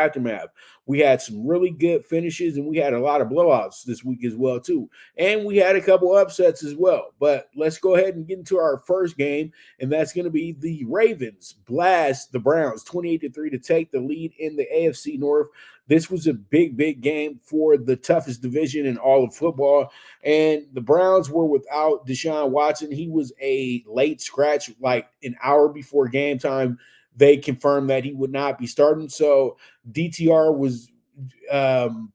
aftermath. We had some really good finishes, and we had a lot of blowouts this week as well too. And we had a couple upsets as well. But let's go ahead and get into our first game, and that's going to be the Ravens blast the Browns 28-3 to take the lead in the AFC North. This was a big game for the toughest division in all of football. And the Browns were without Deshaun Watson. He was a late scratch, like an hour before game time. They confirmed that he would not be starting. So DTR was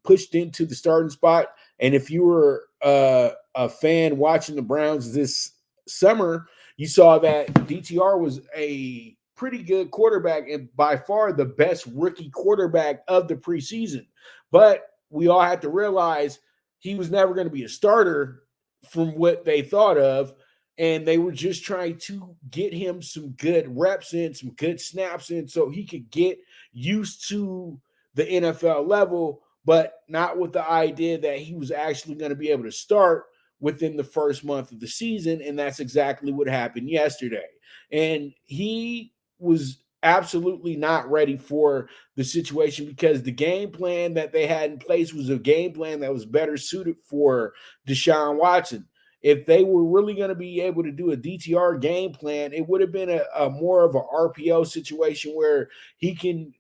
pushed into the starting spot. And if you were a fan watching the Browns this summer, you saw that DTR was a pretty good quarterback and by far the best rookie quarterback of the preseason. But we all have to realize he was never going to be a starter from what they thought of. And they were just trying to get him some good reps in, some good snaps in, so he could get used to the NFL level, but not with the idea that he was actually going to be able to start within the first month of the season. And that's exactly what happened yesterday. And he was absolutely not ready for the situation because the game plan that they had in place was a game plan that was better suited for Deshaun Watson. If they were really going to be able to do a DTR game plan, it would have been a more of an RPO situation where he can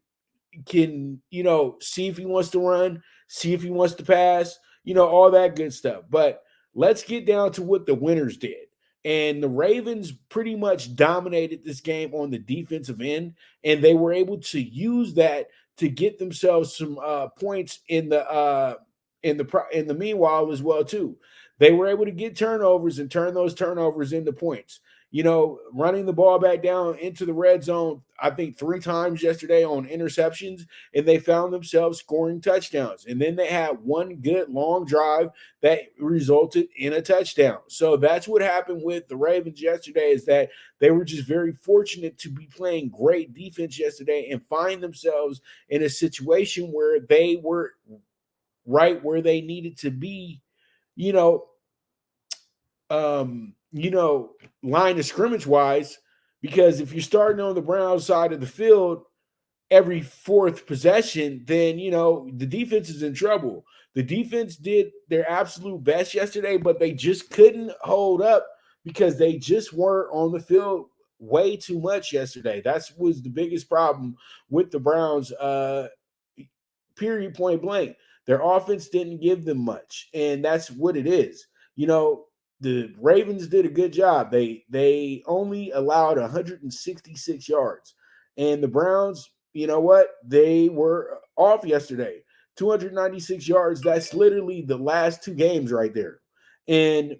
see if he wants to run, see if he wants to pass, all that good stuff. But let's get down to what the winners did. And the Ravens pretty much dominated this game on the defensive end, and they were able to use that to get themselves some points in the meanwhile as well too. They were able to get turnovers and turn those turnovers into points. Running the ball back down into the red zone, I think 3 times yesterday on interceptions, and they found themselves scoring touchdowns. And then they had one good long drive that resulted in a touchdown. So that's what happened with the Ravens yesterday, is that they were just very fortunate to be playing great defense yesterday and find themselves in a situation where they were right where they needed to be, line of scrimmage wise, because if you're starting on the Browns side of the field every fourth possession, then the defense is in trouble. The defense did their absolute best yesterday, but they just couldn't hold up because they just weren't on the field way too much yesterday. That was the biggest problem with the Browns, period, point blank. Their offense didn't give them much, and that's what it is. The Ravens did a good job. They only allowed 166 yards. And the Browns, you know what? They were off yesterday. 296 yards. That's literally the last 2 games right there. And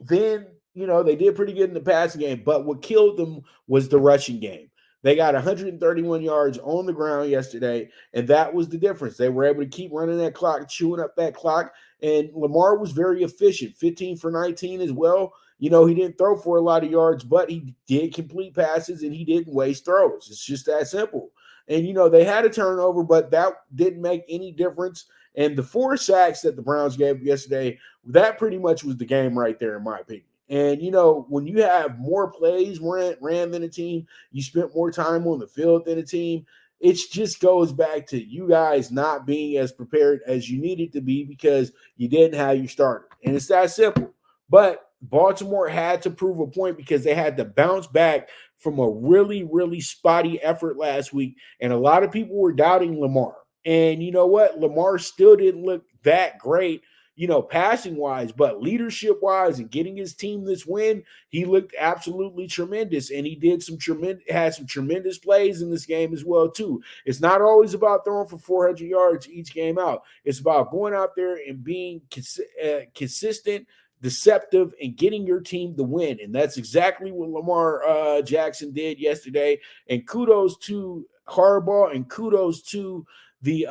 then, they did pretty good in the passing game, but what killed them was the rushing game. They got 131 yards on the ground yesterday, and that was the difference. They were able to keep running that clock, chewing up that clock, and Lamar was very efficient, 15 for 19 as well. He didn't throw for a lot of yards, but he did complete passes, and he didn't waste throws. It's just that simple. And, they had a turnover, but that didn't make any difference. And the 4 sacks that the Browns gave yesterday, that pretty much was the game right there, in my opinion. And, when you have more plays ran than a team, you spent more time on the field than a team, it just goes back to you guys not being as prepared as you needed to be because you didn't have your starter. And it's that simple. But Baltimore had to prove a point because they had to bounce back from a really, really spotty effort last week. And a lot of people were doubting Lamar. And you know what? Lamar still didn't look that great, passing wise, but leadership wise and getting his team this win, he looked absolutely tremendous. And he did had some tremendous plays in this game as well, too. It's not always about throwing for 400 yards each game out. It's about going out there and being consistent, deceptive, and getting your team the win. And that's exactly what Lamar Jackson did yesterday. And kudos to Harbaugh and kudos to the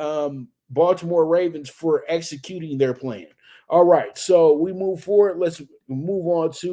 Baltimore Ravens for executing their plan. All right, so we move forward. Let's move on to